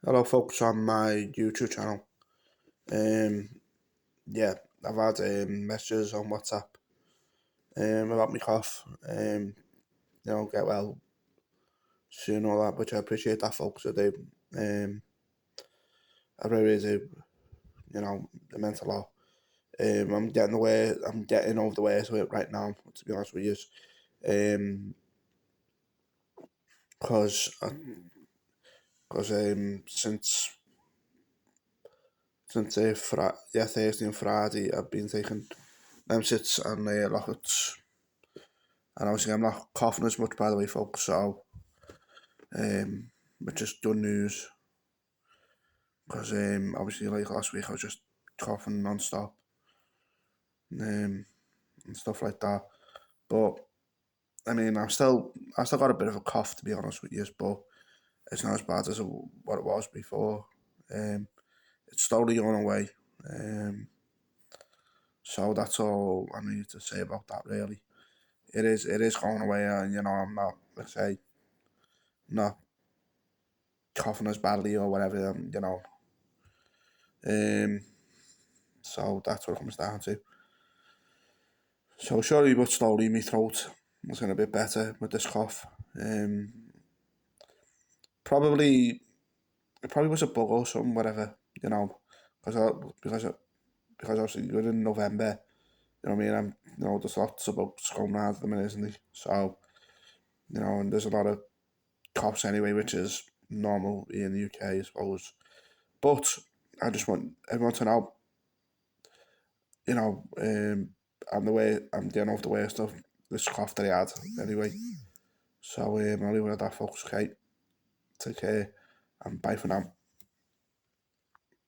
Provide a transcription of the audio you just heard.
Hello, folks, on my YouTube channel. Yeah, I've had messages on WhatsApp about my cough. Get well soon, all that, which I appreciate that, folks. I do. I really do. It meant a lot. I'm getting over the worst of it right now, to be honest with you. Because Thursday and Friday, I've been taking sits and lockets. And obviously, I'm not coughing as much, by the way, folks. So, which is good news because obviously, like last week, I was just coughing non-stop and stuff like that. But I mean, I still got a bit of a cough, to be honest with you, but it's not as bad as what it was before. It's slowly going away. So that's all I need to say about that. Really, it is going away, and I'm not, let's say, not coughing as badly or whatever. Um, so that's what it comes down to. So surely but slowly, my throat was getting a bit better with this cough. Probably it probably was a bug or something, whatever. Because because obviously we're in November. You know what I mean? There's lots of bugs going around at the minute, isn't there? So and there's a lot of coughs anyway, which is normal in the UK, I suppose. But I just want everyone to know, and the way I'm dealing with the worst of this cough that I had anyway. So I'll leave it at that, folks. Okay, take care and bye for now.